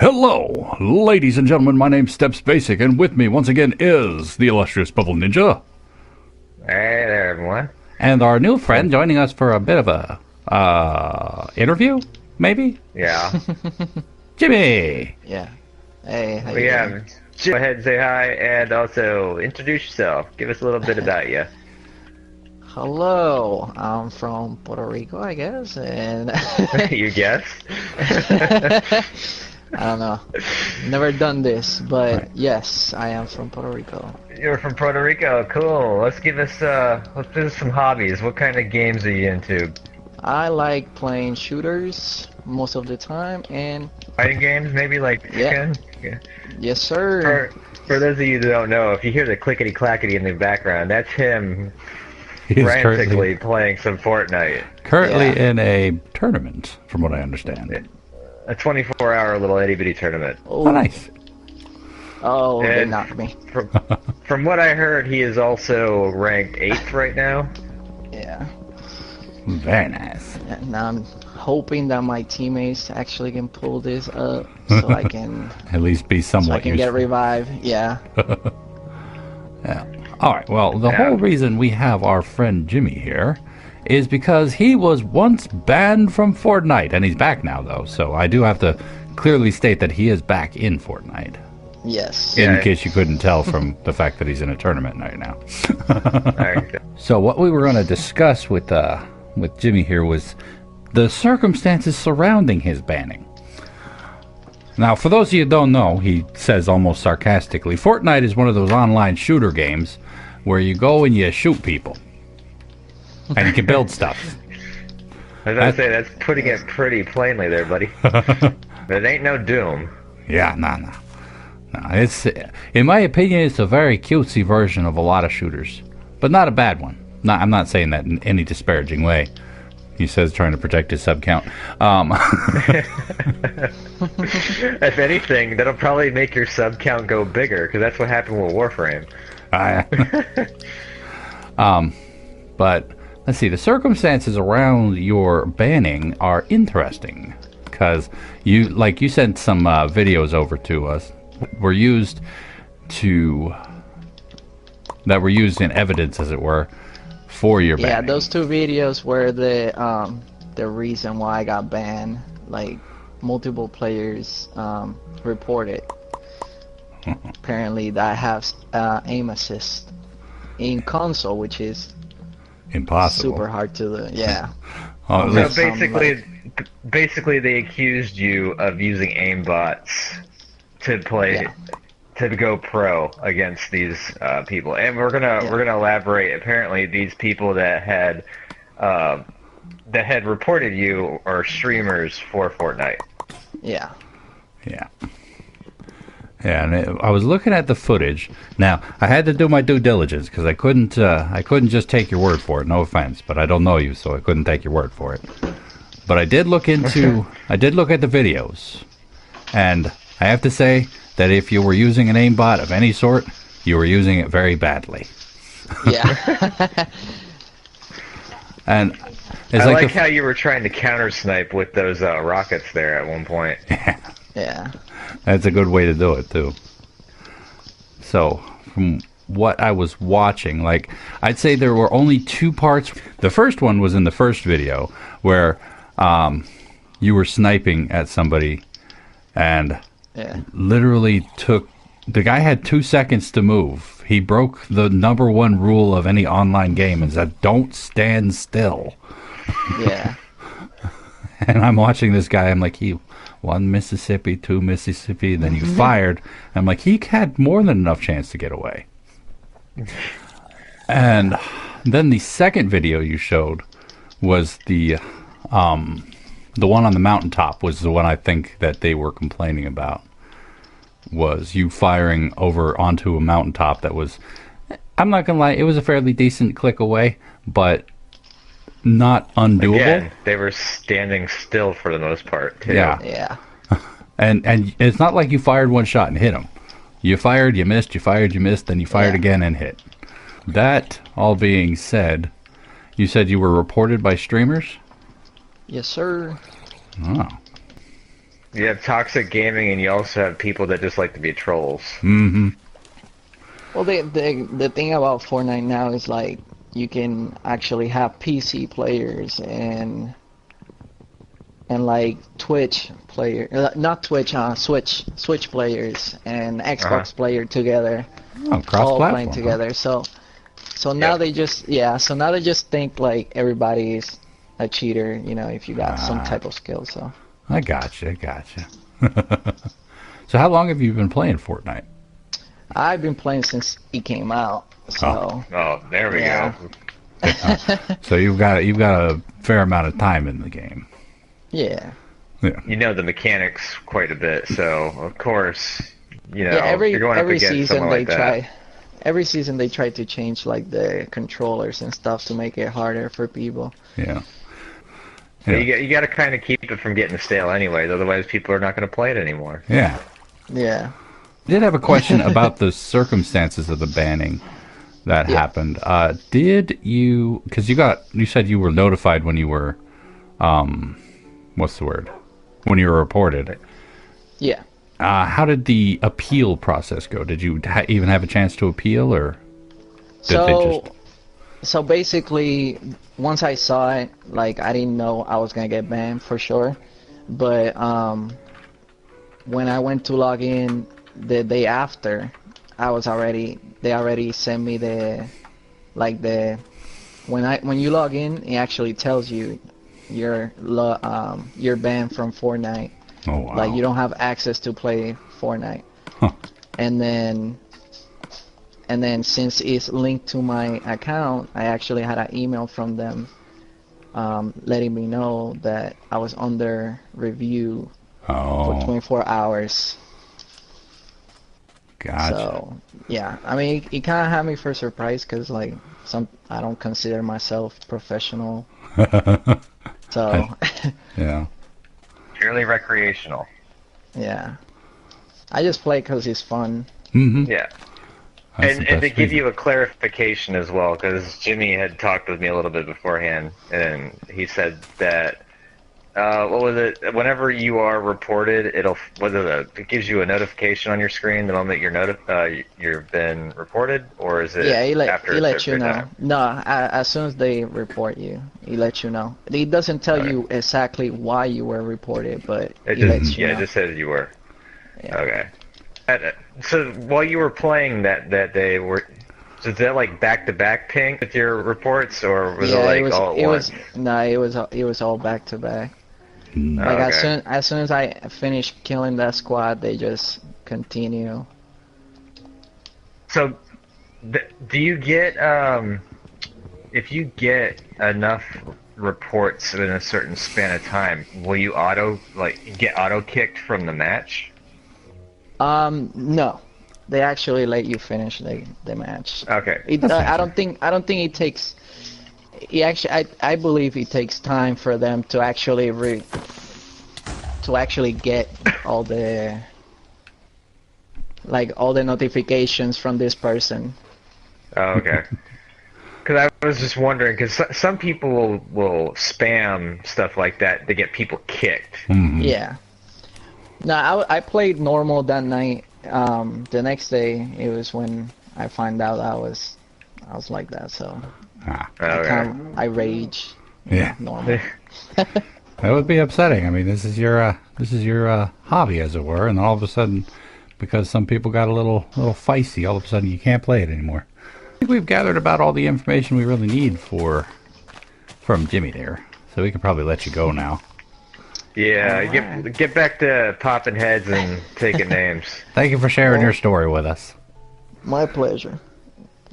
Hello, ladies and gentlemen, my name's Steps Basic, and with me once again is the illustrious Bubble Ninja. Hey there, everyone. And our new friend joining us for a bit of a, interview, maybe? Yeah. Jimmy! Yeah. Hey, how you Yeah. doing? Go ahead and say hi, and also introduce yourself. Give us a little bit about you. Hello, I'm from Puerto Rico, I guess, and You guess? I don't know. Never done this, but Right. yes, I am from Puerto Rico. You're from Puerto Rico. Cool. Let's do some hobbies. What kind of games are you into? I like playing shooters most of the time, and Fighting games, maybe like Yeah. Tekken? Yeah. yes, sir. For those of you that don't know, if you hear the clickety clackety in the background, that's him He's frantically playing some Fortnite. currently Yeah. in a tournament, from what I understand. A 24-hour little itty bitty tournament. Oh, Oh, nice. oh, they And- knocked me. From what I heard, he is also ranked 8th right now. Yeah. Very nice. And I'm hoping that my teammates actually can pull this up, so I can, At least be so I somewhat can get useful. revived. Yeah. Yeah. All right. Well, the Yeah. whole reason we have our friend Jimmy here is because he was once banned from Fortnite, and he's back now, though. So I do have to clearly state that he is back in Fortnite, Yes. in Yeah. case you couldn't tell from the fact that he's in a tournament right now. Alright. So what we were going to discuss with Jimmy here was the circumstances surrounding his banning. Now, for those of you who don't know, he says almost sarcastically, Fortnite is one of those online shooter games where you go and you shoot people. And you can build stuff. I was gonna say, that's putting it pretty plainly there, buddy. But it ain't no Doom. Yeah, no. It's, in my opinion, it's a very cutesy version of a lot of shooters. But not a bad one. I'm not saying that in any disparaging way. He says trying to protect his sub count. If anything, that'll probably make your sub count go bigger, because that's what happened with Warframe. But let's see, the circumstances around your banning are interesting because you sent some videos over to us that were used in evidence, as it were, for your Yeah, banning. those two videos were the reason why I got banned. Like multiple players reported. Apparently, that I have aim assist in console, which is Impossible. super hard to do. Yeah. Oh, at So least- basically, they accused you of using aimbots to play, Yeah. to go pro against these people, and we're gonna elaborate. Apparently, these people that had reported you are streamers for Fortnite. Yeah. Yeah. Yeah, and I was looking at the footage. Now, I had to do my due diligence because I couldn't just take your word for it. No offense, but I don't know you, so I couldn't take your word for it. But I did look at the videos, and I have to say that if you were using an aimbot of any sort, you were using it very badly. Yeah. And it's I like like how you were trying to counter snipe with those rockets there at one point. Yeah. That's a good way to do it, too. So, from what I was watching, I'd say there were only two parts. The first one was in the first video, where you were sniping at somebody, and Yeah. literally the guy had 2 seconds to move. He broke the number one rule of any online game, is that don't stand still. Yeah. And I'm watching this guy, I'm like, one Mississippi, two Mississippi, then you fired. I'm like, he had more than enough chance to get away. And then the second video you showed was the one on the mountaintop was the one I think that they were complaining about. Was you firing over onto a mountaintop that was, I'm not gonna lie, it was a fairly decent click away, but not undoable. Again, they were standing still for the most part, too. Yeah. Yeah. And it's not like you fired one shot and hit him. You fired, you missed, you fired, you missed, then you fired Yeah. again and hit. That all being said, you said you were reported by streamers? Yes, sir. Oh. You have toxic gaming, and you also have people that just like to be trolls. Mm-hmm. Well, the thing about Fortnite now is like you can actually have PC players and like Twitch player, not Twitch, Switch players and Xbox player together, Oh, all cross-platform. playing together. So now Yep. they just so now they just think like everybody is a cheater, you know, if you got some type of skill. So I gotcha. So how long have you been playing Fortnite? I've been playing since it came out. So Oh, there we Yeah. go. So you've got a fair amount of time in the game. yeah. Yeah. You know the mechanics quite a bit, so of course, you know, Yeah, every you're going up every against season someone they like that. try. Every season they try to change like the controllers and stuff to make it harder for people. Yeah. But you got to kind of keep it from getting stale anyways, otherwise people are not going to play it anymore. Yeah. Yeah. I did have a question about the circumstances of the banning that Yeah. happened. Did you? Because you said you were notified when you were, what's the word? When you were reported. Yeah. How did the appeal process go? Did you even have a chance to appeal, or did they So just? so basically once I saw it, like I didn't know I was gonna get banned for sure. But when I went to log in the day after, they already sent me the like the when you log in, it actually tells you you're banned from Fortnite. Oh wow. Like you don't have access to play Fortnite. Huh. And then since it's linked to my account, I actually had an email from them letting me know that I was under review for Oh, 24 hours. gotcha. So yeah, I mean it kind of had me for surprise because like I don't consider myself professional. So Yeah. Purely recreational. yeah, I just play because it's fun. Mm-hmm. Yeah. That's And the to best give reason. you a clarification as well, because Jimmy had talked with me a little bit beforehand, and he said that what was it? Whenever you are reported, it gives you a notification on your screen the moment you've been reported, or is it Yeah, after he a let you certain know. time? No, as soon as they report you, he let you know. It doesn't tell Okay. you exactly why you were reported, but It he lets just you yeah, it know. just says you were. Yeah. Okay. So while you were playing that day, was that like back to back ping with your reports, or was it Yeah, like all at once? it was all back to back. Mm. Like Oh, okay. as soon as I finished killing that squad, they just continue. So, do you get if you get enough reports in a certain span of time, will you get auto kicked from the match? No, they actually let you finish the match. Okay. That's nice. I don't think it takes. It actually, I believe it takes time for them to actually get all the all the notifications from this person. Oh, okay. Because I was just wondering, because some people will spam stuff like that to get people kicked. Mhm. Yeah. No, I played normal that night. The next day it was when I find out I was like that. So Ah, Okay. I rage. yeah. Normal. That would be upsetting. I mean, this is your hobby, as it were, and all of a sudden, because some people got a little feisty, all of a sudden you can't play it anymore. I think we've gathered about all the information we really need from Jimmy there, so we can probably let you go now. Yeah, Alright. get back to popping heads and taking names. Thank you for sharing Well- your story with us. My pleasure.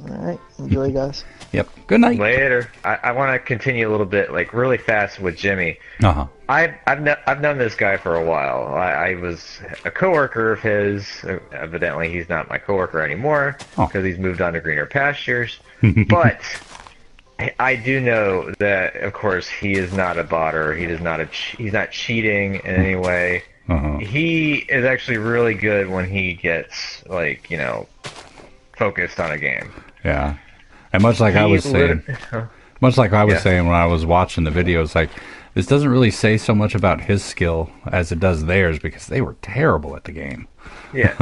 All right, enjoy, guys. Yep. Good night. Later. I want to continue a little bit, like really fast with Jimmy. Uh-huh. I've known this guy for a while. I was a coworker of his. Evidently, he's not my coworker anymore Oh. because he's moved on to greener pastures. But I do know that, of course, he is not a botter. He's not cheating in any way. Uh-huh. He is actually really good when he gets focused on a game. Yeah. And much like I He was saying, Much like I was Yeah. saying when I was watching the videos, like this doesn't really say so much about his skill as it does theirs because they were terrible at the game. Yeah.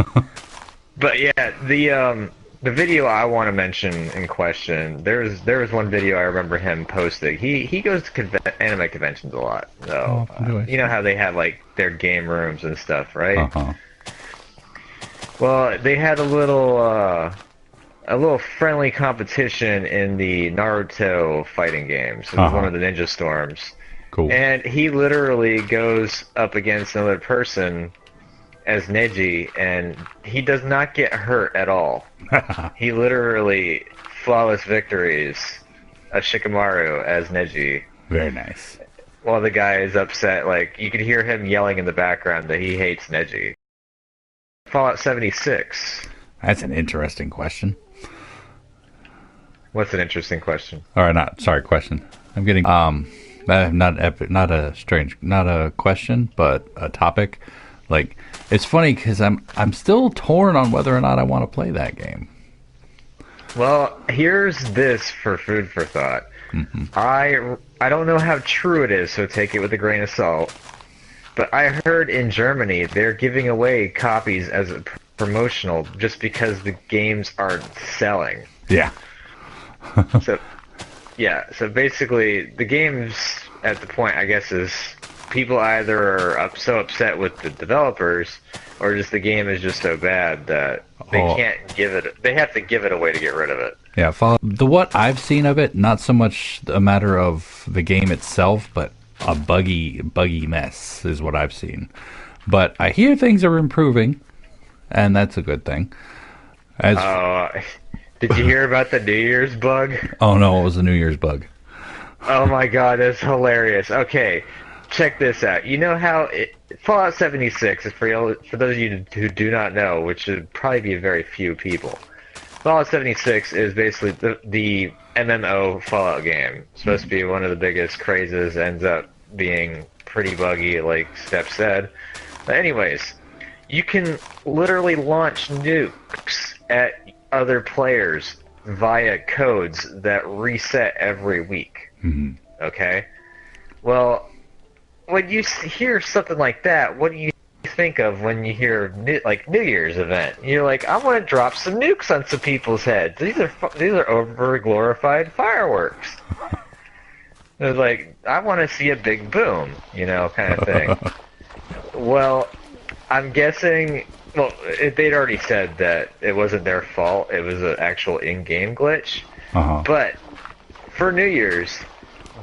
But yeah, the video I want to mention in question, there was one video I remember him posting. He goes to anime conventions a lot. So Oh, do I you know how they have like their game rooms and stuff, right? Uh-huh. Well, they had a little friendly competition in the Naruto fighting games. It was one of the Ninja Storms. Cool. And he literally goes up against another person as Neji, and he does not get hurt at all. He literally flawless victories a Shikamaru as Neji. Very nice. While the guy is upset, like you could hear him yelling in the background that he hates Neji. Fallout 76. That's an interesting question. What's an interesting question? Or not, sorry, question. I'm getting not a question, but a topic. Like it's funny because I'm still torn on whether or not I want to play that game. Well, here's this for food for thought. I don't know how true it is, so take it with a grain of salt. But I heard in Germany they're giving away copies as a promotional just because the games aren't selling. Yeah. So, yeah. So basically, the game's at the point, I guess, is people either are so upset with the developers, or just the game is just so bad that they can't give it. They have to give it away to get rid of it. Yeah, what I've seen of it, not so much a matter of the game itself, but a buggy mess is what I've seen. But I hear things are improving, and that's a good thing. Did you hear about the New Year's bug? Oh no, it was a New Year's bug. Oh my god, that's hilarious. Okay, check this out. You know how Fallout 76 is for those of you who do not know, which should probably be very few people. Fallout 76 is basically the MMO Fallout game. It's supposed to be one of the biggest crazes, ends up being pretty buggy, like Steph said. But anyways, you can literally launch nukes at other players via codes that reset every week. Okay? Well, when you hear something like that, what do you think of when you hear New Year's event? You're like, I want to drop some nukes on some people's heads. These are over glorified fireworks. It's like, I want to see a big boom, kind of thing. Well, I'm guessing. Well, they'd already said that it wasn't their fault. It was an actual in-game glitch. But for New Year's,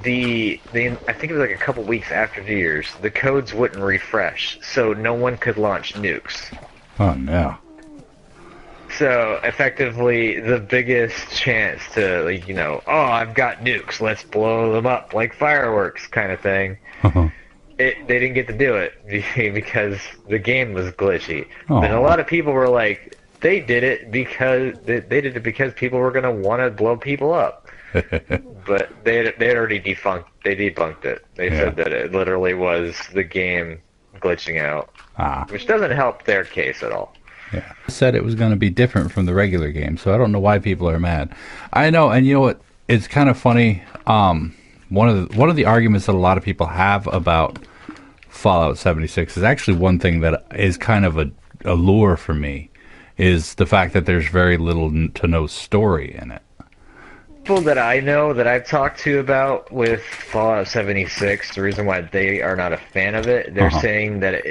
I think it was like a couple weeks after New Year's, the codes wouldn't refresh, so no one could launch nukes. Oh no. So effectively, the biggest chance to, I've got nukes, let's blow them up like fireworks, kind of thing. They didn't get to do it because the game was glitchy. And a lot of people were like, they did it because people were going to want to blow people up. But they had already debunked it. They said that it literally was the game glitching out, which doesn't help their case at all. Yeah, said it was going to be different from the regular game, so I don't know why people are mad. I know, and you know what? It's kind of funny. One of the arguments that a lot of people have about Fallout 76 is actually one thing that is kind of a lure for me, is the fact that there's very little to no story in it. People that I know that I've talked to about with Fallout 76, the reason why they are not a fan of it, they're saying that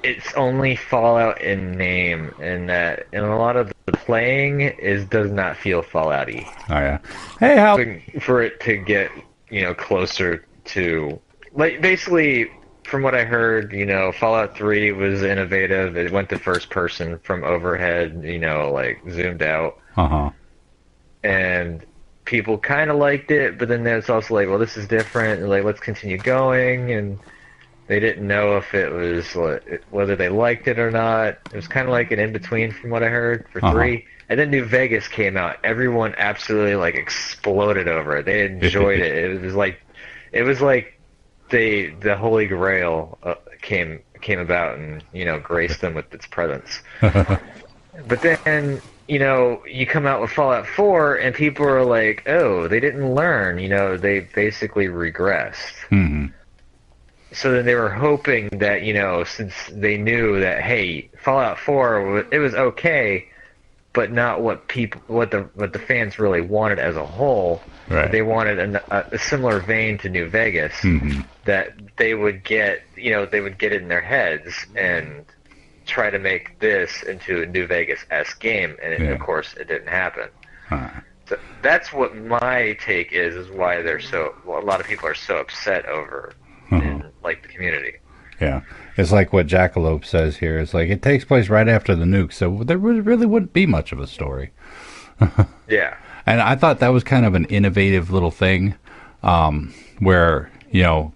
it's only Fallout in name, and that in a lot of the playing does not feel Fallout-y. Oh yeah. Hey, how for it to get closer to, like, basically from what I heard, Fallout 3 was innovative. It went to first person from overhead, like zoomed out. And people kind of liked it, but then there's also like, well, this is different, and like, let's continue going, and they didn't know if it was whether they liked it or not. It was kind of like an in-between from what I heard for 3. And then New Vegas came out. Everyone absolutely like exploded over it. They enjoyed it. It was like the Holy Grail came about and graced them with its presence. But then you come out with Fallout 4 and people are like, oh, they didn't learn. They basically regressed. Mm-hmm. So then they were hoping that, since they knew that, hey, Fallout 4, it was okay, but not what the fans really wanted as a whole. Right. They wanted a similar vein to New Vegas, that they would get, they would get it in their heads and try to make this into a New Vegas-esque game, and of course it didn't happen. So that's what my take is why a lot of people are so upset over in like the community. Yeah, it's like what Jackalope says here. It's like it takes place right after the nuke, so there really wouldn't be much of a story. Yeah. And I thought that was kind of an innovative little thing, where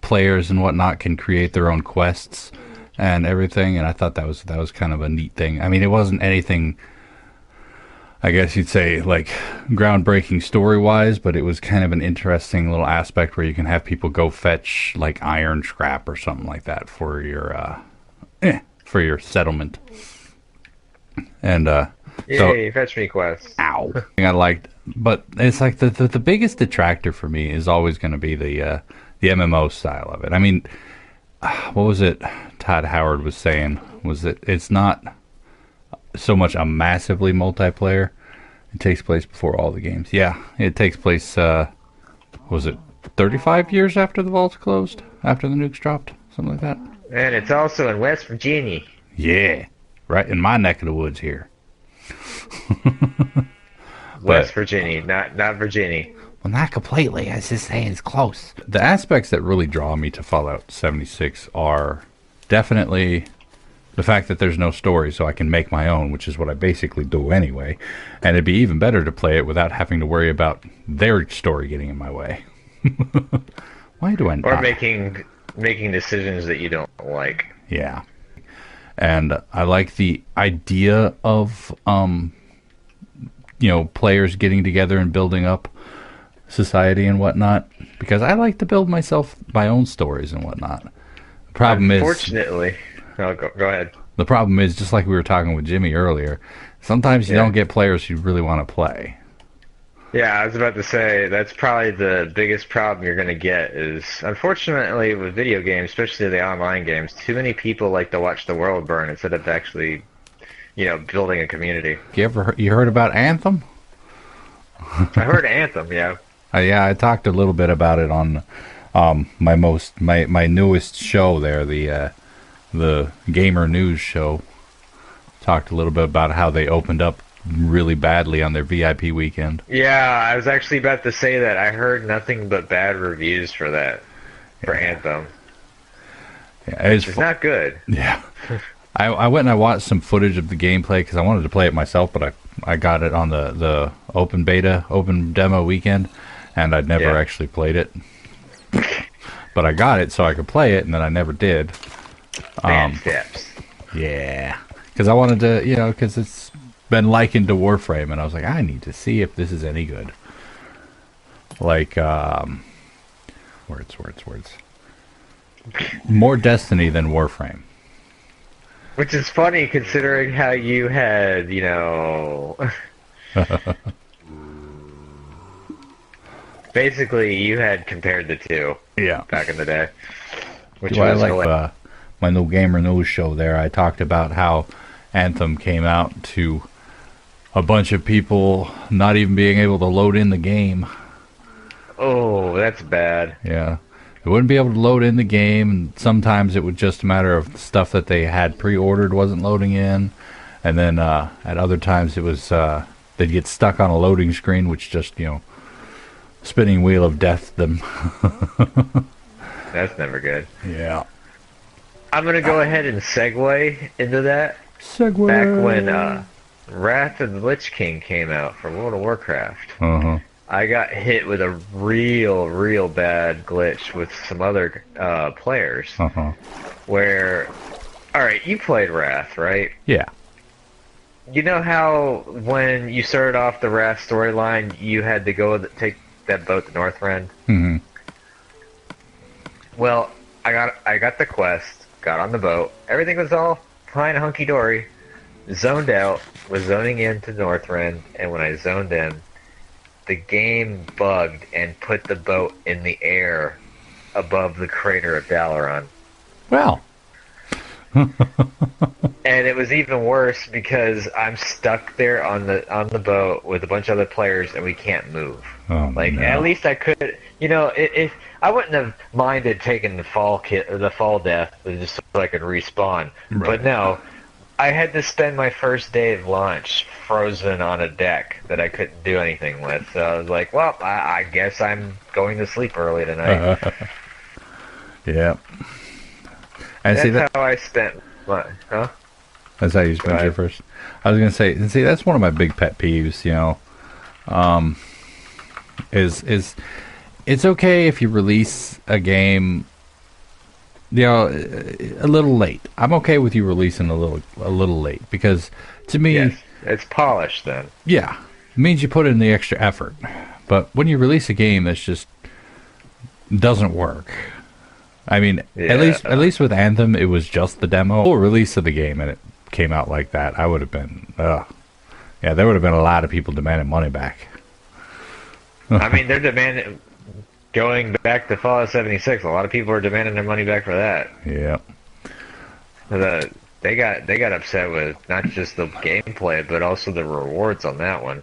players and whatnot can create their own quests and everything. And I thought that was kind of a neat thing. I mean, it wasn't anything, I guess you'd say, like groundbreaking story wise, but it was kind of an interesting little aspect where you can have people go fetch like iron scrap or something like that for your settlement. And Yay, fetch me quests. Ow. I liked, but it's like the biggest detractor for me is always going to be the MMO style of it. I mean, what was it Todd Howard was saying? Was that it's not so much a massively multiplayer. It takes place before all the games. Yeah, it takes place, was it 35 years after the vaults closed? After the nukes dropped? Something like that? And it's also in West Virginia. Yeah, right in my neck of the woods here. West Virginia, not Virginia. Well, not completely. I was just saying it's close. The aspects that really draw me to Fallout 76 are definitely the fact that there's no story, so I can make my own, which is what I basically do anyway. And it'd be even better to play it without having to worry about their story getting in my way. Why do I not? Or making decisions that you don't like. Yeah. And I like the idea of, players getting together and building up society and whatnot, because I like to build my own stories and whatnot. The problem Unfortunately, go ahead. The problem is, just like we were talking with Jimmy earlier, sometimes you don't get players who really want to play. Yeah, I was about to say, that's probably the biggest problem you're going to get is, unfortunately, with video games, especially the online games, too many people like to watch the world burn instead of actually, building a community. You heard about Anthem? I heard Anthem, yeah. Yeah, I talked a little bit about it on my newest show there, the Gamer News show. Talked a little bit about how they opened up really badly on their VIP weekend. Yeah, I was actually about to say that. I heard nothing but bad reviews for that, for Anthem. Yeah, it's not good. Yeah. I went and I watched some footage of the gameplay because I wanted to play it myself, but I got it on the open demo weekend, and I'd never actually played it. But I got it so I could play it, and then I never did. Bad steps. Yeah. Because I wanted to, because it's been likened to Warframe, and I was like, I need to see if this is any good. Like, words. More Destiny than Warframe. Which is funny considering how you had, basically you had compared the two. Yeah. Back in the day. Which I like my new Gamer News show there. I talked about how Anthem came out to a bunch of people not even being able to load in the game. Oh, that's bad. Yeah. They wouldn't be able to load in the game, and sometimes it was just a matter of stuff that they had pre-ordered wasn't loading in, and then at other times it was they'd get stuck on a loading screen, which just, spinning wheel of death them. That's never good. Yeah. I'm going to go ahead and segue into that. Segue. Back when Wrath of the Lich King came out for World of Warcraft. Uh-huh. I got hit with a real bad glitch with some other players. Uh-huh. Where, alright, you played Wrath, right? Yeah. You know how when you started off the Wrath storyline, you had to go take that boat to Northrend? Mm-hmm. Well, I got the quest, got on the boat, everything was all fine, hunky-dory, zoned out, was zoning into Northrend, and when I zoned in, the game bugged and put the boat in the air above the crater of Dalaran. Well. And it was even worse because I'm stuck there on the boat with a bunch of other players and we can't move. Oh, Like no. at least I could, if I wouldn't have minded taking the fall death just so I could respawn. Right. But no, I had to spend my first day of launch frozen on a deck that I couldn't do anything with. So I was like, well, I guess I'm going to sleep early tonight. Yeah. And That's how I spent my, huh? That's how you spent your first. I was gonna say, and see, that's one of my big pet peeves. Is it's okay if you release a game, a little late. I'm okay with you releasing a little late because to me, Yes, it's polished then. yeah, it means you put in the extra effort. But when you release a game that's just doesn't work. I mean, Yeah. at least with Anthem, it was just the demo. Full release of the game, and it came out like that. I would have been, yeah, there would have been a lot of people demanding money back. I mean, they're demanding going back to Fallout 76. A lot of people are demanding their money back for that. Yeah, They got upset with not just the gameplay, but also the rewards on that one.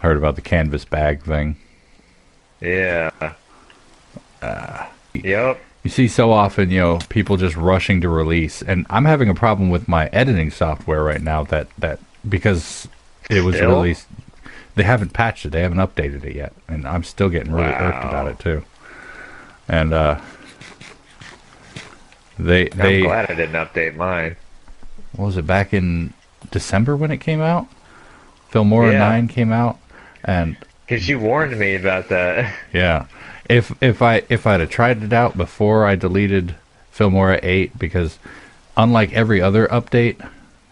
heard about the canvas bag thing. Yeah. Yep. You see so often, people just rushing to release, and I'm having a problem with my editing software right now. That because it was Still? released, they haven't patched it, they haven't updated it yet, and I'm still getting really irked about it too. And I'm they glad I didn't update mine. what was it, back in December when it came out? Filmora Yeah. 9 came out, and Because you warned me about that. yeah, if I'd have tried it out before I deleted Filmora 8, because unlike every other update,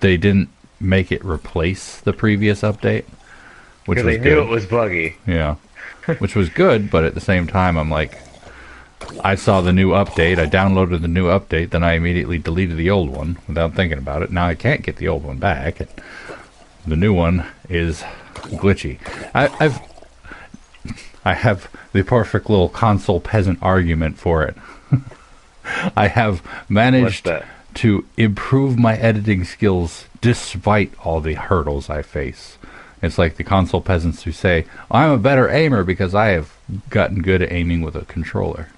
they didn't make it replace the previous update, which Because was they good. knew it was buggy. Yeah, which was good, but at the same time, I'm like, I saw the new update, I downloaded the new update, then I immediately deleted the old one without thinking about it. Now I can't get the old one back. The new one is glitchy. I have the perfect little console peasant argument for it. I have managed What's that? to improve my editing skills despite all the hurdles I face. It's like the console peasants who say, I'm a better aimer because I have gotten good at aiming with a controller.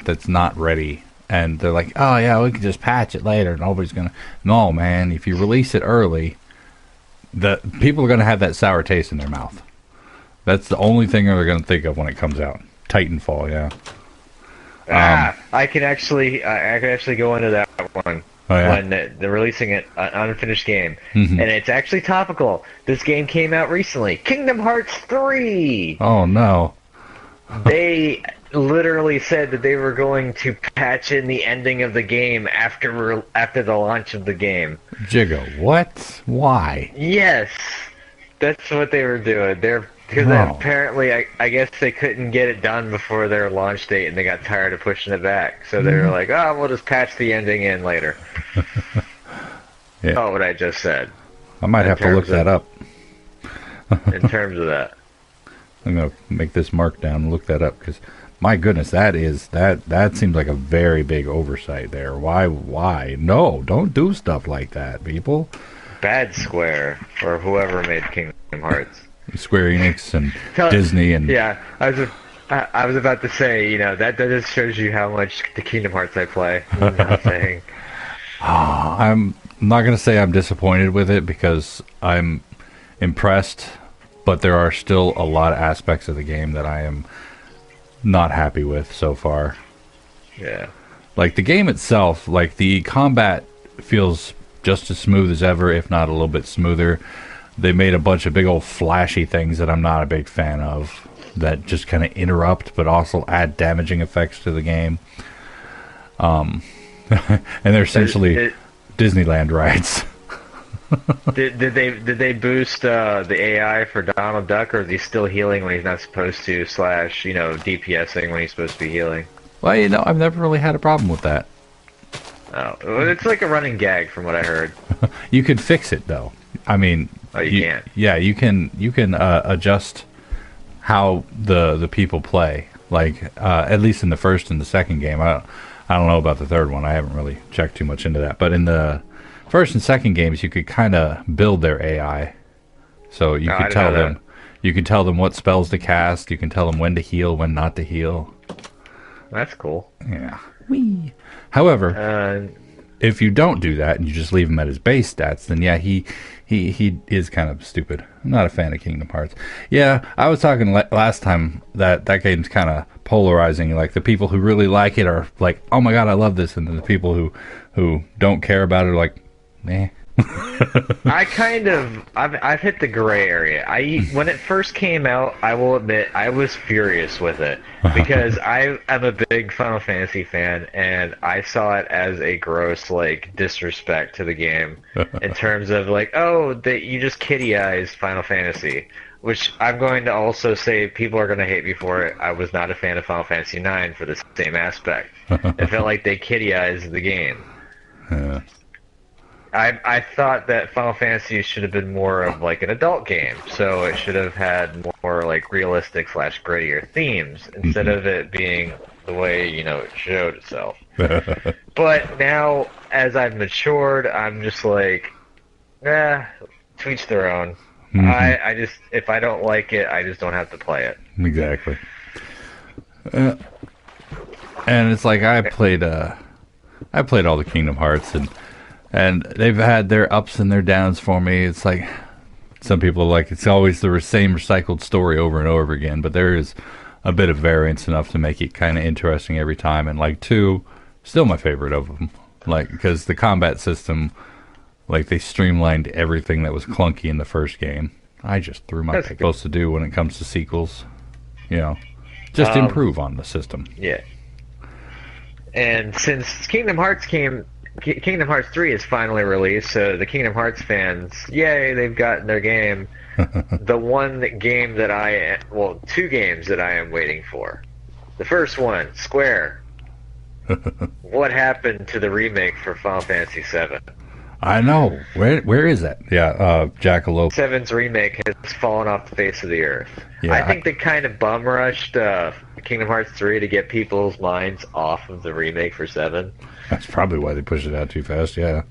That's not ready. And they're like, oh yeah, we can just patch it later. Nobody's going to... No, man, if you release it early, the people are going to have that sour taste in their mouth. That's the only thing they're going to think of when it comes out. Titanfall, yeah. I can actually go into that one. Oh, yeah? When they're releasing it, an unfinished game. Mhm. And it's actually topical. This game came out recently. Kingdom Hearts 3! Oh, no. They literally said that they were going to patch in the ending of the game after the launch of the game. Jigga, what? Why? Yes! That's what they were doing. Because Oh. apparently, I guess they couldn't get it done before their launch date, and they got tired of pushing it back. So they were like, "Oh, we'll just patch the ending in later." Yeah. Oh, what I just said. I might have to look terms of- that up. In terms of that, I'm going to make this mark down and look that up, because my goodness, that seems like a very big oversight there. Why? No, don't do stuff like that, people. Bad Square or whoever made Kingdom Hearts. Square Enix and Tell- Disney and Yeah, I was about to say, that just shows you how much the Kingdom Hearts I play. Nothing. I'm not going to say I'm disappointed with it, because I'm impressed, but there are still a lot of aspects of the game that I am not happy with so far. Yeah. Like the game itself, like the combat feels just as smooth as ever, if not a little bit smoother. They made a bunch of big old flashy things that I'm not a big fan of, that just kind of interrupt but also add damaging effects to the game. And they're essentially Disneyland rides. Did they boost the AI for Donald Duck, or is he still healing when he's not supposed to? / DPSing when he's supposed to be healing. Well, I've never really had a problem with that. Oh, well, it's like a running gag from what I heard. You could fix it though. I mean, Oh, you can't. Yeah, you can. You can adjust how the people play. Like at least in the first and the second game. I don't know about the third one. I haven't really checked too much into that. But in the first and second games, you could kind of build their AI. So you could tell them. You can tell them what spells to cast. You can tell them when to heal, when not to heal. That's cool. Yeah. Whee. However, if you don't do that and you just leave him at his base stats, then yeah, he is kind of stupid. I'm not a fan of Kingdom Hearts. Yeah, I was talking last time that game's kind of polarizing. Like the people who really like it are like, oh my god, I love this, and then the people who don't care about it are like, nah. I've hit the gray area. When it first came out, I will admit I was furious with it because I am a big Final Fantasy fan, and I saw it as a gross like disrespect to the game in terms of like, oh, that you just kitty-eyes Final Fantasy, which I'm going to also say people are going to hate me for it. I was not a fan of Final Fantasy IX for the same aspect. It felt like they kitty-eyes the game. I thought that Final Fantasy should have been more of like an adult game, so it should have had more like realistic / grittier themes instead of it being the way it showed itself. But now, as I've matured, I'm just like, to each their own. I just, if I don't like it, I just don't have to play it. Exactly. And it's like I played all the Kingdom Hearts and they've had their ups and their downs for me. It's like some people are like it's always the same recycled story over and over again, but there is a bit of variance enough to make it kind of interesting every time. And like 2, still my favorite of them, like because the combat system, like they streamlined everything that was clunky in the first game. I just threw my supposed to do when it comes to sequels, just improve on the system. Yeah. And since Kingdom Hearts 3 is finally released, so the Kingdom Hearts fans, yay, they've gotten their game. The two games that I am waiting for. The first one, Square. What happened to the remake for Final Fantasy VII? I know. Where is that? Yeah, Jackalope. 7's remake has fallen off the face of the earth. Yeah, I think they kind of bum rushed Kingdom Hearts 3 to get people's minds off of the remake for 7. That's probably why they pushed it out too fast, yeah.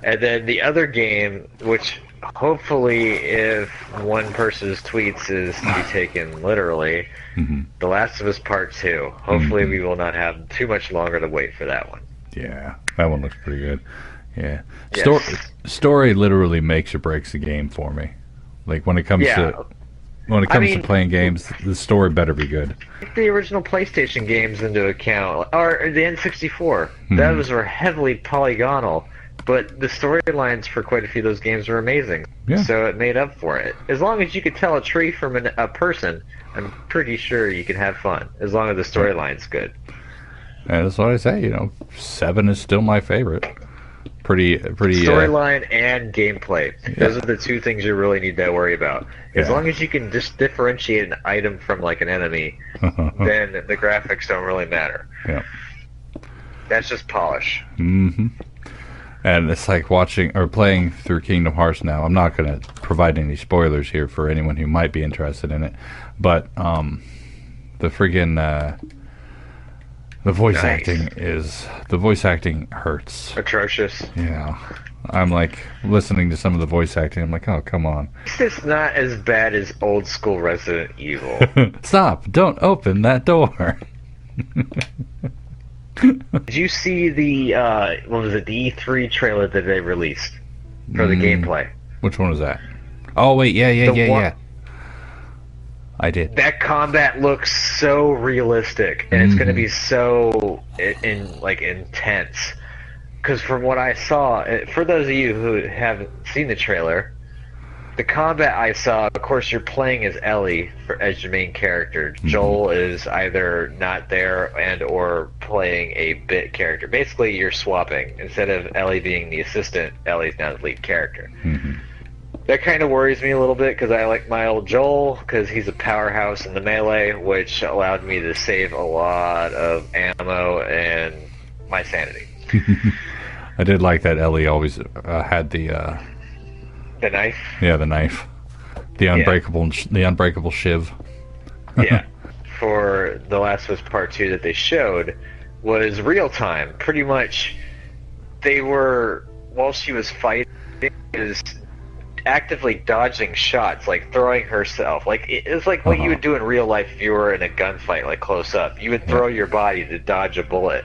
And then the other game, which hopefully if one person's tweets is to be taken literally, The Last of Us Part 2. Hopefully we will not have too much longer to wait for that one. Yeah, that one looks pretty good. Yeah. Yes. Story literally makes or breaks the game for me. Like when it comes to playing games, the story better be good. Take the original PlayStation games into account, or the N64. Those were heavily polygonal, but the storylines for quite a few of those games were amazing. Yeah. So it made up for it. As long as you could tell a tree from a person, I'm pretty sure you can have fun, as long as the storyline's good. And that's what I say, 7 is still my favorite. Pretty storyline and gameplay. Those are the two things you really need to worry about. As long as you can just differentiate an item from like an enemy, then the graphics don't really matter. Yeah. That's just polish. And it's like watching or playing through Kingdom Hearts now. I'm not going to provide any spoilers here for anyone who might be interested in it, but the friggin' the voice acting hurts. Atrocious. Yeah. I'm like listening to some of the voice acting. I'm like, oh, come on. It's not as bad as old school Resident Evil. Stop. Don't open that door. Did you see the the E3 trailer that they released for the gameplay? Which one was that? Oh, wait. Yeah. I did. That combat looks so realistic, and it's going to be so intense. Because from what I saw, for those of you who haven't seen the trailer, the combat I saw, of course, you're playing as Ellie as your main character. Joel is either not there and or playing a bit character. Basically, you're swapping. Instead of Ellie being the assistant, Ellie's now the lead character. That kind of worries me a little bit because I like my old Joel because he's a powerhouse in the melee, which allowed me to save a lot of ammo and my sanity. I did like that Ellie always had the knife. Yeah, the knife, the unbreakable shiv. Yeah. For The Last of Us Part 2 that they showed was real time. Pretty much, they were, while she was fighting, is actively dodging shots, like throwing herself. Like it's like what you would do in real life if you were in a gunfight, like close up. You would throw your body to dodge a bullet.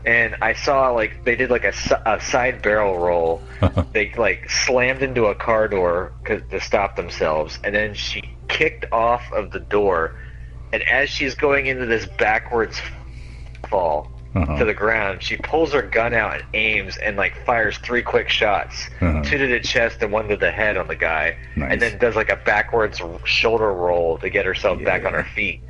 And I saw like they did like a side barrel roll. They like slammed into a car door to stop themselves, and then she kicked off of the door. And as she's going into this backwards fall to the ground, she pulls her gun out and aims and like fires 3 quick shots, 2 to the chest and 1 to the head on the guy, and then does like a backwards shoulder roll to get herself back on her feet.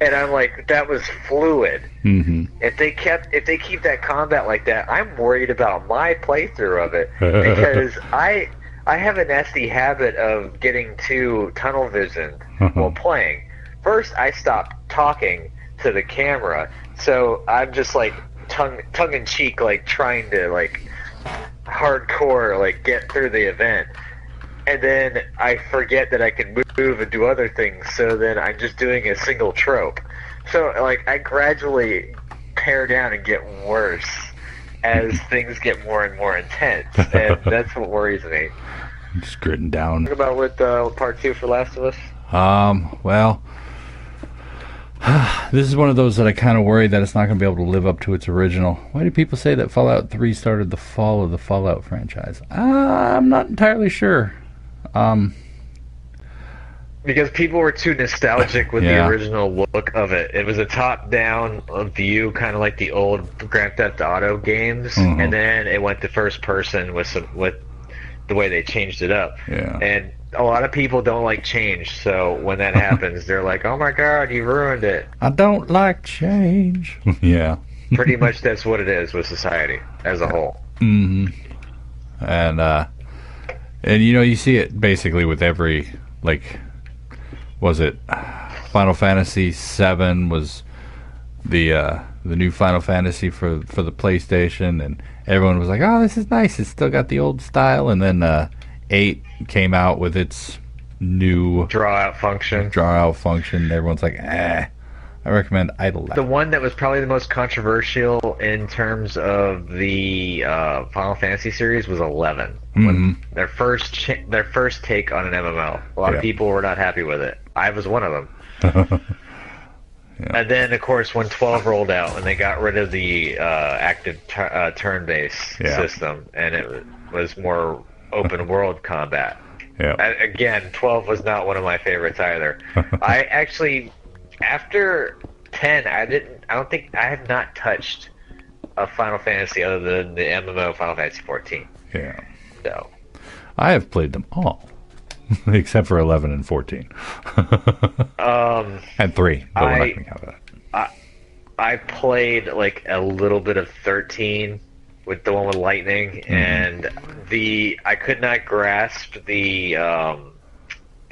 And I'm like, that was fluid. If they keep that combat like that, I'm worried about my playthrough of it because I have a nasty habit of getting too tunnel visioned while playing. First, I stop talking to the camera, so I'm just like tongue in cheek, like trying to like hardcore like get through the event. And then I forget that I can move and do other things, so then I'm just doing a single trope. So, like, I gradually pare down and get worse as things get more and more intense, and that's what worries me. Just gritting down. Talk about with Part 2 for Last of Us? Well, this is one of those that I kind of worry that it's not going to be able to live up to its original. Why do people say that Fallout 3 started the fall of the Fallout franchise? I'm not entirely sure. Because people were too nostalgic with the original look of it. It was a top-down view, kind of like the old Grand Theft Auto games, and then it went to first person with the way they changed it up. Yeah. And a lot of people don't like change, so when that happens, they're like, "Oh my God, you ruined it." I don't like change. Yeah. Pretty much that's what it is with society as a whole. And you know, you see it basically with every, like, was it Final Fantasy VII was the new Final Fantasy for the PlayStation, and everyone was like, "Oh, this is nice. It's still got the old style." And then 8 came out with its new draw out function. Everyone's like, I recommend Idle Lab. The one that was probably the most controversial in terms of the Final Fantasy series was 11. When their first take on an MMO. A lot of people were not happy with it. I was one of them. And then, of course, when 12 rolled out and they got rid of the active turn-based system, and it was more open world combat. Again, 12 was not one of my favorites either. I actually, after 10, I have not touched a Final Fantasy other than the MMO Final Fantasy 14. Yeah. So, I have played them all, except for 11 and 14. And 3. But we're not going to have that. I played like a little bit of 13 with the one with lightning, and I could not grasp the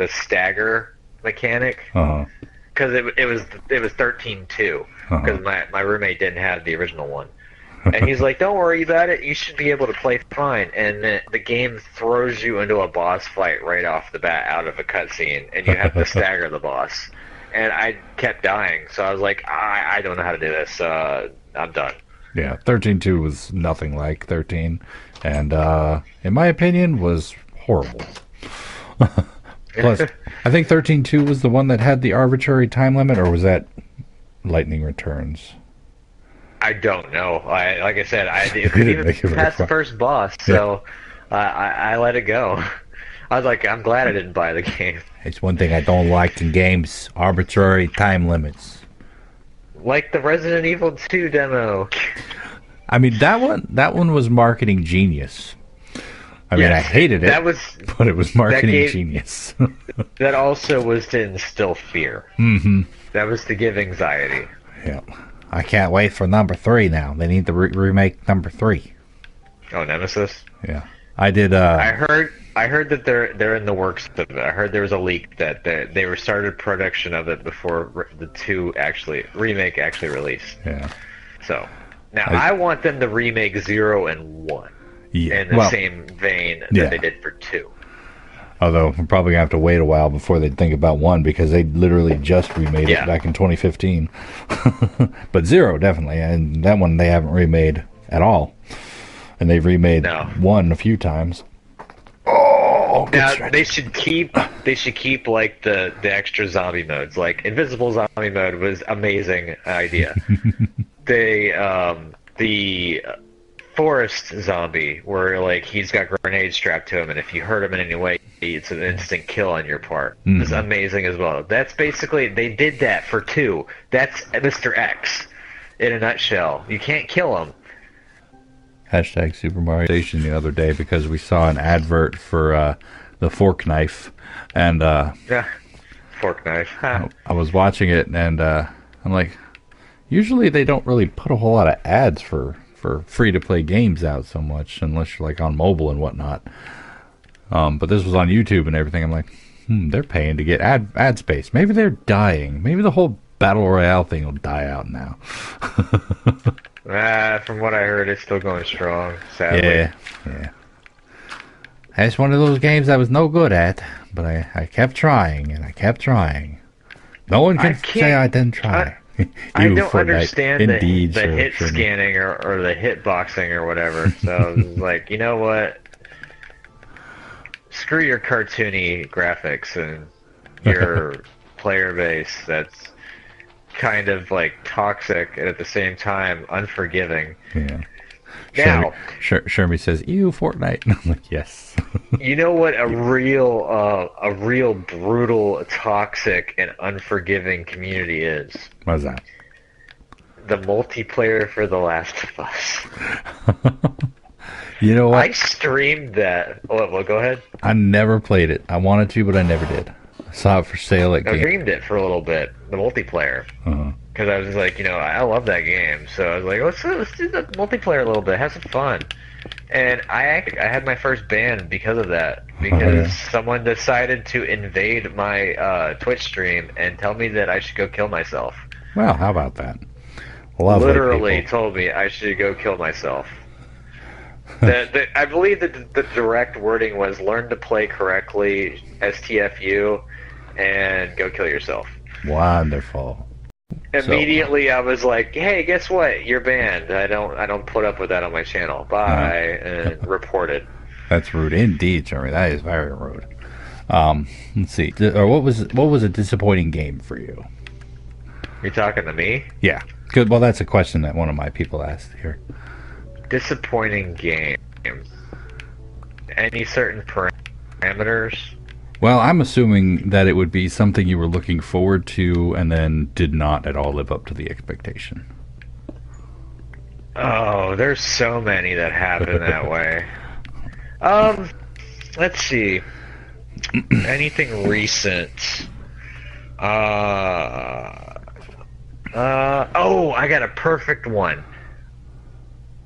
stagger mechanic because it was 13 too, because my roommate didn't have the original one. And he's like, "Don't worry about it. You should be able to play fine." And the game throws you into a boss fight right off the bat out of a cutscene, and you have to stagger the boss. And I kept dying, so I was like, I don't know how to do this. I'm done. Yeah, 13.2 was nothing like 13, and in my opinion, was horrible. Plus, I think 13.2 was the one that had the arbitrary time limit, or was that Lightning Returns? I don't know. Like I said, I couldn't even pass the first boss, so I let it go. I was like, I'm glad I didn't buy the game. It's one thing I don't like in games: arbitrary time limits. Like the Resident Evil 2 demo. I mean, that one was marketing genius. I mean, I hated it, but it was marketing genius. That also was to instill fear. That was to give anxiety. Yeah. I can't wait for number 3 now. They need to remake number 3. Oh, Nemesis? Yeah. I did. I heard that they're in the works of it. I heard there was a leak that they were started production of it before the remake actually released. Yeah. So now I want them to remake 0 and 1 in the same vein that they did for 2. Although we're probably gonna have to wait a while before they think about 1 because they literally just remade it back in 2015. But 0 definitely, and that one they haven't remade at all, and they've remade 1 a few times. Oh, now they should keep like the extra zombie modes. Like invisible zombie mode was amazing idea. The forest zombie where like he's got grenades strapped to him, and if you hurt him in any way, it's an instant kill on your part. It's amazing as well. That's basically they did that for 2. That's Mr. X in a nutshell. You can't kill him. Hashtag Super Mario Station the other day because we saw an advert for the fork knife, and fork knife. I was watching it, and I'm like, usually they don't really put a whole lot of ads for free to play games out so much, unless you're like on mobile and whatnot. But this was on YouTube and everything. I'm like, they're paying to get ad space. Maybe they're dying. Maybe the whole battle royale thing will die out now. From what I heard, it's still going strong, sadly. Yeah. It's one of those games I was no good at, but I kept trying, and I kept trying. No one can say I didn't try. I don't understand the hit scanning or the hit boxing or whatever, so it's like, you know what? Screw your cartoony graphics and your player base that's kind of like toxic and at the same time unforgiving. Yeah. Now, Shermie says, "Ew, Fortnite." I'm like, yes. You know what a real brutal, toxic, and unforgiving community is? What's that? The multiplayer for The Last of Us. You know what? I streamed that. Oh, well, go ahead. I never played it. I wanted to, but I never did. I saw it for sale at I streamed it for a little bit, the multiplayer. Because I was like, I love that game. So I was like, let's do the multiplayer a little bit, have some fun. And I had my first ban because of that. Because someone decided to invade my Twitch stream and tell me that I should go kill myself. Well, how about that? Literally told me I should go kill myself. I believe that the direct wording was learn to play correctly, STFU, and go kill yourself. Wonderful. Immediately I was like, hey, guess what? You're banned. I don't put up with that on my channel. Bye. And reported. That's rude indeed, Jeremy. That is very rude. Let's see. What was a disappointing game for you? You talking to me? Yeah. Good. Well, that's a question that one of my people asked here. Disappointing game. Any certain parameters? Well, I'm assuming that it would be something you were looking forward to and then did not at all live up to the expectation. Oh, there's so many that happen that way. Let's see. Anything recent? Oh, I got a perfect one.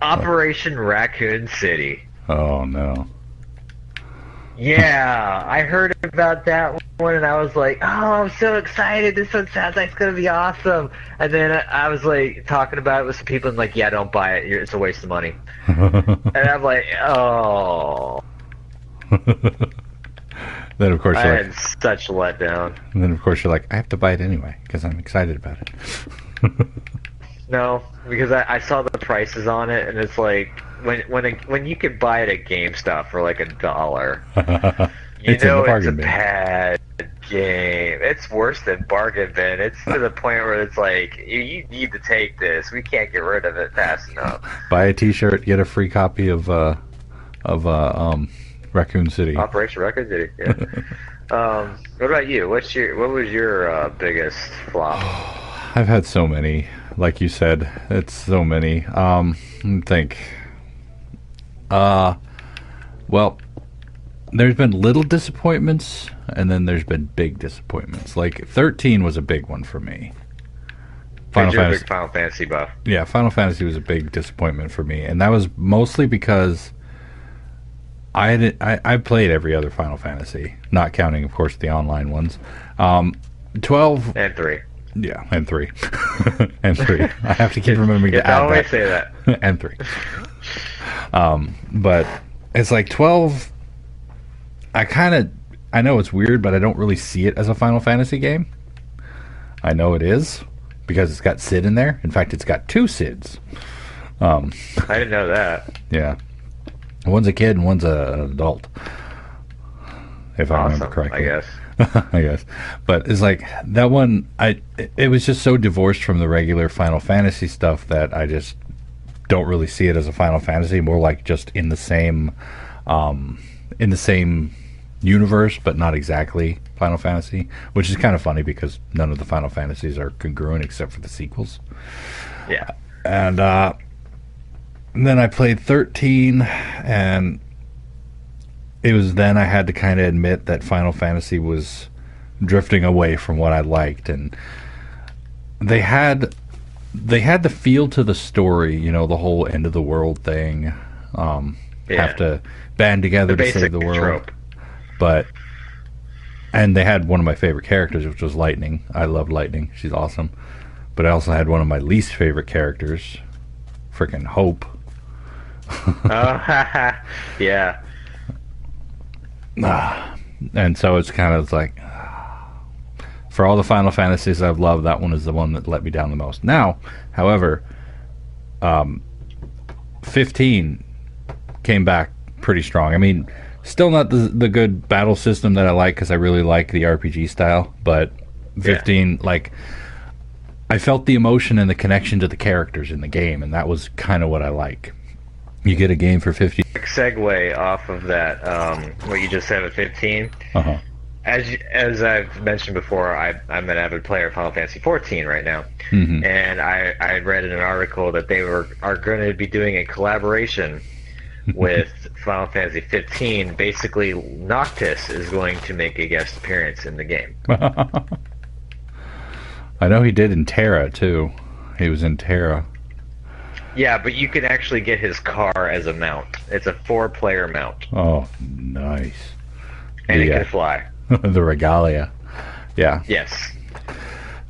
Operation Raccoon City. Oh, no. Yeah, I heard about that one and I was like, oh, I'm so excited. This one sounds like it's going to be awesome. And then I was like talking about it with some people and like, yeah, don't buy it. It's a waste of money. And I'm like, oh. Then, of course, I had such a letdown. And then, of course, you're like, I have to buy it anyway because I'm excited about it. No, because I saw the prices on it, and it's like when you could buy it at GameStop for like $1, it's a bad game. It's worse than bargain bin. It's to the point where it's like you need to take this. We can't get rid of it fast enough. Buy a T-shirt, get a free copy of Raccoon City. Operation Raccoon City. Yeah. What about you? What was your biggest flop? I've had so many. Like you said, it's so many. Let me think. Well, there's been little disappointments, and then there's been big disappointments. Like 13 was a big one for me. You're a big Final Fantasy buff. Yeah, Final Fantasy was a big disappointment for me, and that was mostly because I played every other Final Fantasy, not counting, of course, the online ones. 12 and 3. Yeah, and 3. And 3. I have to keep remembering to add always that. say that. And 3. But it's like 12. I know it's weird, but I don't really see it as a Final Fantasy game. I know it is because it's got Sid in there. In fact, it's got 2 Sids. I didn't know that. Yeah. One's a kid and one's an adult. If I remember correctly. I guess. I guess. But it's like that one, it was just so divorced from the regular Final Fantasy stuff that I just don't really see it as a Final Fantasy, more like just in the same universe, but not exactly Final Fantasy, which is kind of funny because none of the Final Fantasies are congruent except for the sequels. Yeah. And then I played 13, and it was then I had to kind of admit that Final Fantasy was drifting away from what I liked, and they had the feel to the story, the whole end of the world thing. Have to band together to save the world. Trope. And they had one of my favorite characters, which was Lightning. I love Lightning; she's awesome. But I also had one of my least favorite characters, freaking Hope. Yeah. And so it's kind of like, for all the Final Fantasies I've loved, that one is the one that let me down the most. Now, however, 15 came back pretty strong. I mean, still not the good battle system that I like, because I really like the RPG style, but 15, like, I felt the emotion and the connection to the characters in the game, and that was kind of what I like. You get a game for 50. Quick segue off of that, what you just said with 15. Uh-huh. As I've mentioned before, I'm an avid player of Final Fantasy 14 right now, and I read in an article that they are going to be doing a collaboration with Final Fantasy 15. Basically, Noctis is going to make a guest appearance in the game. I know he did in Terra too. He was in Terra. Yeah, but you can actually get his car as a mount. It's a 4-player mount. Oh, nice. And it can fly. The Regalia. Yeah. Yes.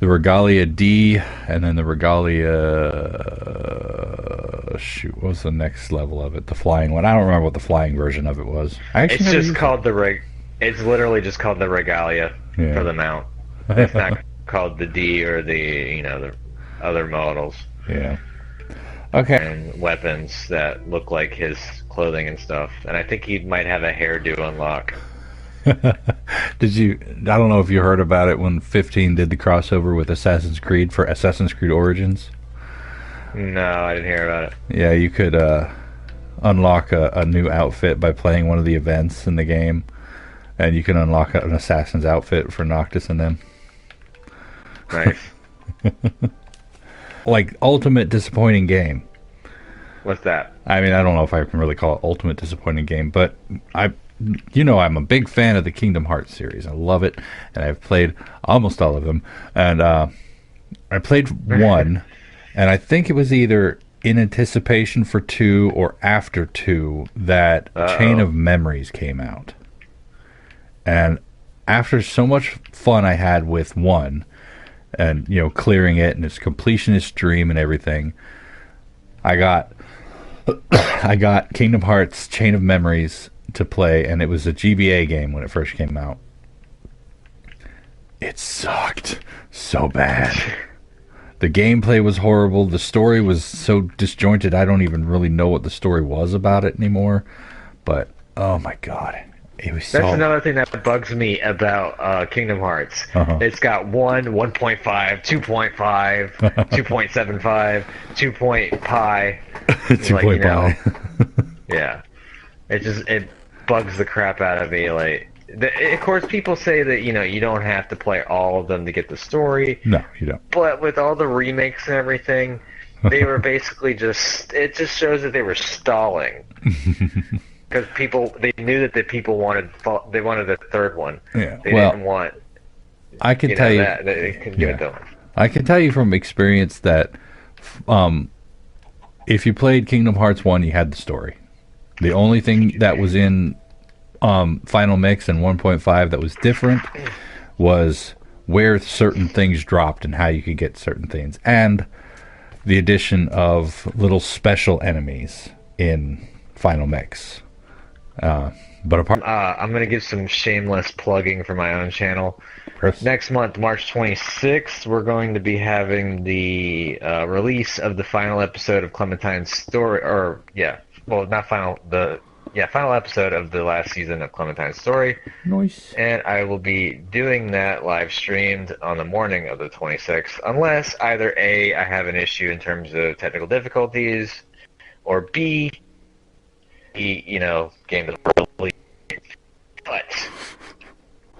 The Regalia D, and then the Regalia... shoot, what was the next level of it? The flying one. I don't remember what the flying version of it was. It's just called It's literally just called the Regalia for the mount. It's not called the D or the other models. Yeah. Okay. And weapons that look like his clothing and stuff. And I think he might have a hairdo unlock. I don't know if you heard about it when 15 did the crossover with Assassin's Creed for Assassin's Creed Origins. No, I didn't hear about it. Yeah, you could unlock a new outfit by playing one of the events in the game. And you can unlock an assassin's outfit for Noctis and them. Nice. Like, ultimate disappointing game. What's that? I mean, I don't know if I can really call it ultimate disappointing game, but I'm a big fan of the Kingdom Hearts series. I love it, and I've played almost all of them. And I played 1, and I think it was either in anticipation for 2 or after 2 that Chain of Memories came out. And after so much fun I had with 1, and clearing it and its completionist dream and everything, I got Kingdom Hearts Chain of Memories to play, and it was a GBA game when it first came out. It sucked so bad. The gameplay was horrible. The story was so disjointed, I don't even really know what the story was about it anymore. But oh my god, it was That's another thing that bugs me about Kingdom Hearts. It's got 1, 1.5, 2.5, 2.75, 2.pi. 2.pi. Yeah. It bugs the crap out of me. Like, of course, people say that you don't have to play all of them to get the story. No, you don't. But with all the remakes and everything, they were basically it just shows that they were stalling. Because they knew that the people wanted a third one. Yeah. They didn't want. I can tell you that they couldn't give it to them. I can tell you from experience that, if you played Kingdom Hearts 1, you had the story. The only thing that was in Final Mix and 1.5 that was different was where certain things dropped and how you could get certain things, and the addition of little special enemies in Final Mix. But apart, I'm going to give some shameless plugging for my own channel. Chris? Next month, March 26th, we're going to be having the release of the final episode of Clementine's story, final episode of the last season of Clementine's story. Nice. And I will be doing that live streamed on the morning of the 26th, unless either A, I have an issue in terms of technical difficulties, or B, game is released. But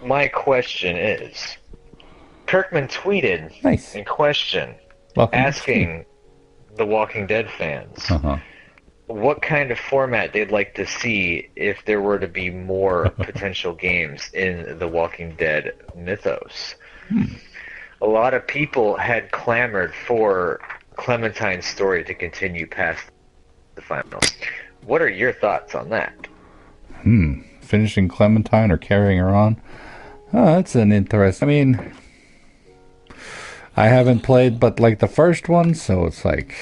my question is, Kirkman tweeted Nice. in question, Welcome asking the Walking Dead fans what kind of format they'd like to see if there were to be more potential games in the Walking Dead mythos. A lot of people had clamored for Clementine's story to continue past the final. What are your thoughts on that? Finishing Clementine or carrying her on? Oh, that's an interesting. I mean, I haven't played but like the first one, so it's like,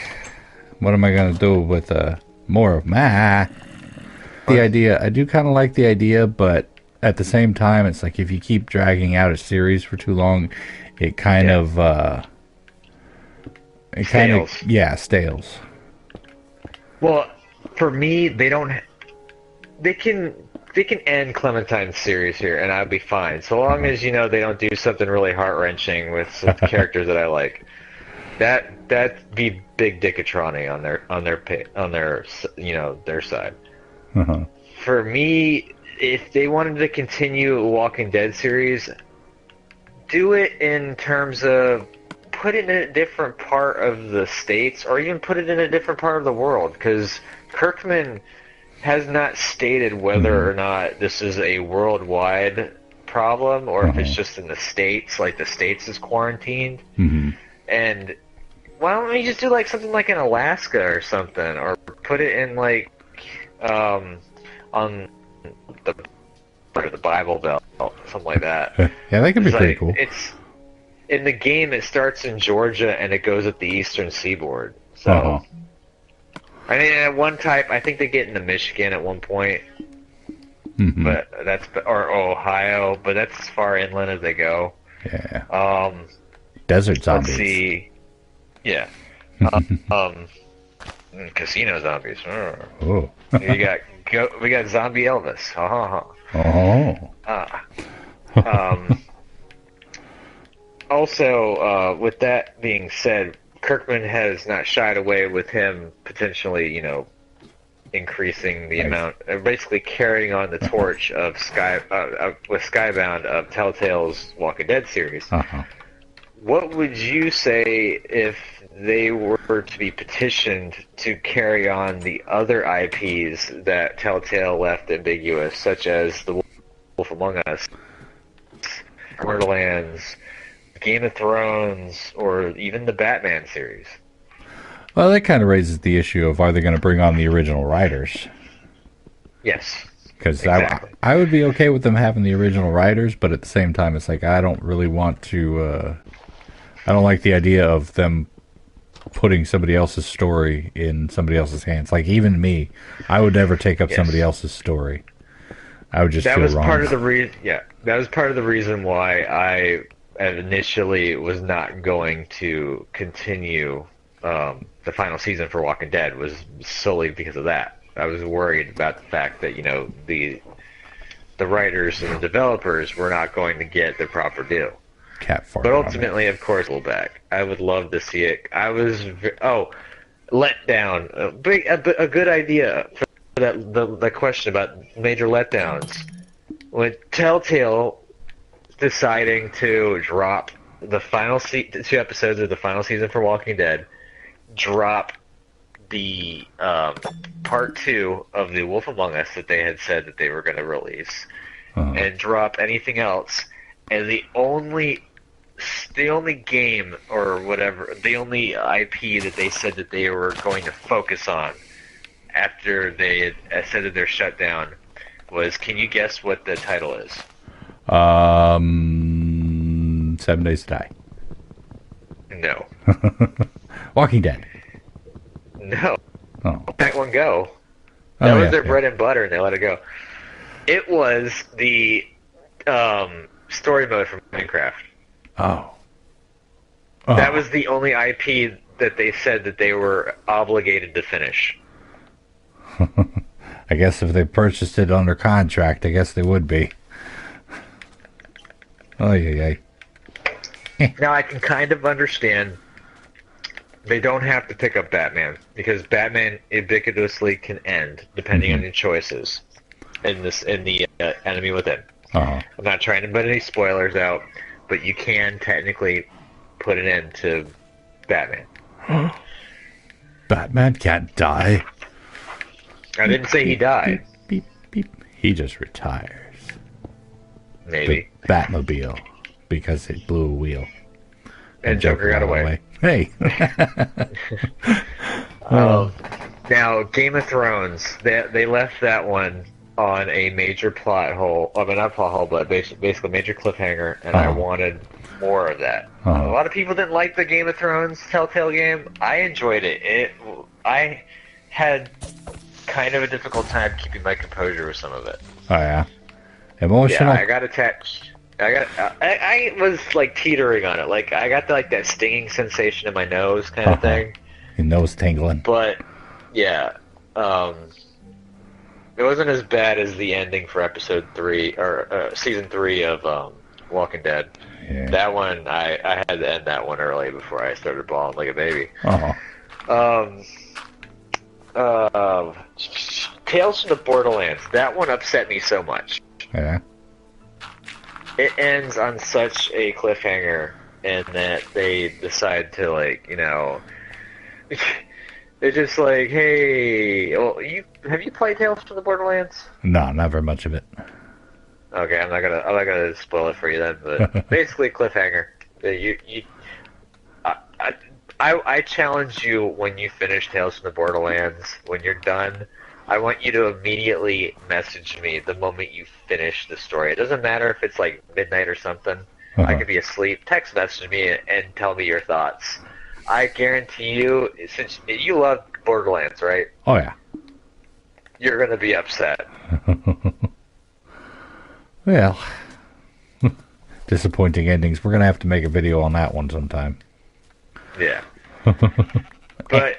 what am I gonna do with more of the idea? I do kind of like the idea, but at the same time, it's like if you keep dragging out a series for too long, it kind of stales. Well, for me, they can end Clementine's series here, and I'll be fine. So long as, they don't do something really heart-wrenching with some characters that I like. That'd be big dickatronic on their side. For me, if they wanted to continue a Walking Dead series, do it in terms of put it in a different part of the States, or even put it in a different part of the world, because Kirkman has not stated whether or not this is a worldwide problem, or if it's just in the States, like the States is quarantined. And why don't we just do like something like in Alaska or something, or put it in like on the Bible Belt, something like that. Yeah, that could be pretty cool. It's in the game. It starts in Georgia and it goes at the eastern seaboard. So I mean, at one type, I think they get into Michigan at one point, but or Ohio, but that's as far inland as they go. Yeah. Desert zombies. Let's see. Yeah. Casino zombies. Oh. we got zombie Elvis. Also, with that being said, Kirkman has not shied away with him potentially, increasing the amount, basically carrying on the torch of with Skybound of Telltale's Walking Dead series. What would you say if they were to be petitioned to carry on the other IPs that Telltale left ambiguous, such as The Wolf Among Us, Borderlands, Game of Thrones, or even the Batman series? Well, that kind of raises the issue of, are they going to bring on the original writers? Yes. Because I would be okay with them having the original writers, but at the same time, it's like I don't really want to... I don't like the idea of them putting somebody else's story in somebody else's hands. Like, even me, I would never take up somebody else's story. I would just feel wrong. Part of the reason. Yeah, that was part of the reason why I initially was not going to continue the final season for Walking Dead, was solely because of that. I was worried about the fact that the writers and the developers were not going to get the proper due. But ultimately, of course, we'll back. I would love to see it. I was letdown. A good idea for the question about major letdowns. With Telltale deciding to drop the final 2 episodes of the final season for Walking Dead, drop the part 2 of The Wolf Among Us that they had said that they were going to release, and drop anything else, and the only game or whatever, the only IP that they said that they were going to focus on after they had said that they're shut down was, can you guess what the title is? 7 Days to Die. No. Walking Dead. No. Oh. Let one go. That was their yeah. bread and butter, and they let it go. It was the story mode from Minecraft. Oh. That was the only IP that they said that they were obligated to finish. I guess if they purchased it under contract, I guess they would be. Oh, yeah. Now, I can kind of understand they don't have to pick up Batman, because Batman ubiquitously can end, depending on your choices, in the Enemy Within. Uh-huh. I'm not trying to put any spoilers out, but you can technically put an end to Batman. Batman can't die. I didn't say he died. Beep, beep. He just retires. Maybe. The Batmobile, because it blew a wheel. And Joker got ran away. Hey. Now, Game of Thrones, they left that one on a major plot hole. I mean, not plot hole, but basically a major cliffhanger, and I wanted more of that. A lot of people didn't like the Game of Thrones Telltale game. I enjoyed it. I had kind of a difficult time keeping my composure with some of it. Oh, yeah. Emotional? Yeah, I got attached. I was like teetering on it. Like I got that stinging sensation in my nose kind of thing. Your nose tingling. But yeah, it wasn't as bad as the ending for episode 3 or season 3 of Walking Dead. Yeah. That one I had to end that one early before I started bawling like a baby. Tales from the Borderlands. That one upset me so much. Yeah. It ends on such a cliffhanger, and that they decide to, like, you know, they're just like, hey, well, have you played Tales from the Borderlands? No, not very much of it. Okay, I'm not gonna spoil it for you then, but basically cliffhanger. I challenge you, when you finish Tales from the Borderlands, when you're done, I want you to immediately message me the moment you finish the story. It doesn't matter if it's like midnight or something. I could be asleep. Text message me and tell me your thoughts. I guarantee you, since you love Borderlands, right? Oh, yeah. You're going to be upset. Well, disappointing endings. We're going to have to make a video on that one sometime. Yeah. But,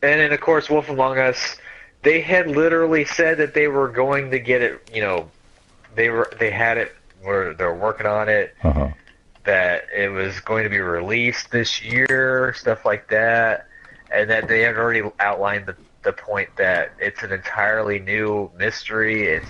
and then, of course, Wolf Among Us, they had literally said that they were going to get it, you know, they had it, they're working on it, that it was going to be released this year, stuff like that, and that they had already outlined the point that it's an entirely new mystery. It's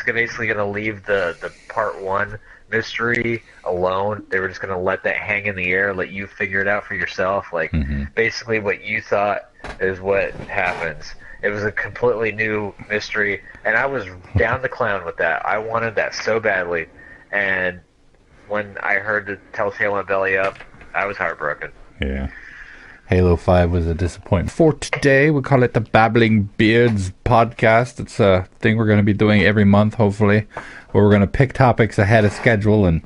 basically going to leave the part 1 mystery alone. They were just going to let that hang in the air, let you figure it out for yourself. Like, basically what you thought is what happens. It was a completely new mystery, and I was down the clown with that. I wanted that so badly, and when I heard the Telltale went belly up, I was heartbroken. Yeah. Halo 5 was a disappointment. For today, we call it the Babbling Beards podcast. It's a thing we're going to be doing every month, hopefully, where we're going to pick topics ahead of schedule and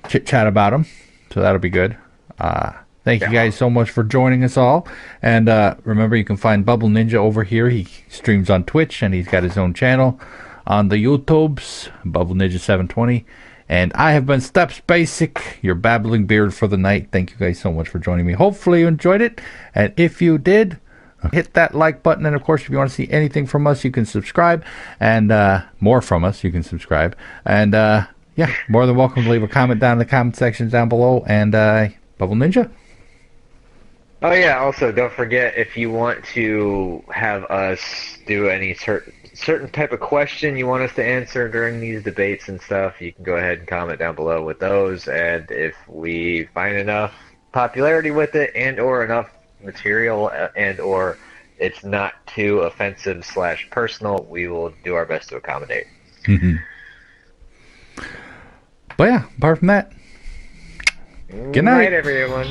chit-chat about them. So that'll be good. Thank you guys so much for joining us all. And remember, you can find Bubble Ninja over here. He streams on Twitch, and he's got his own channel on the YouTubes, Bubble Ninja 720. And I have been Steps Basic, your babbling beard for the night. Thank you guys so much for joining me. Hopefully you enjoyed it. And if you did, hit that like button. And, of course, if you want to see anything from us, you can subscribe. And more from us, you can subscribe. And, yeah, more than welcome to leave a comment down in the comment section down below. And Bubble Ninja. Oh, yeah, also, don't forget, if you want to have us do any certain type of question you want us to answer during these debates and stuff, you can go ahead and comment down below with those, and if we find enough popularity with it and or enough material and or it's not too offensive / personal, we will do our best to accommodate. But yeah, apart from that, good night everyone.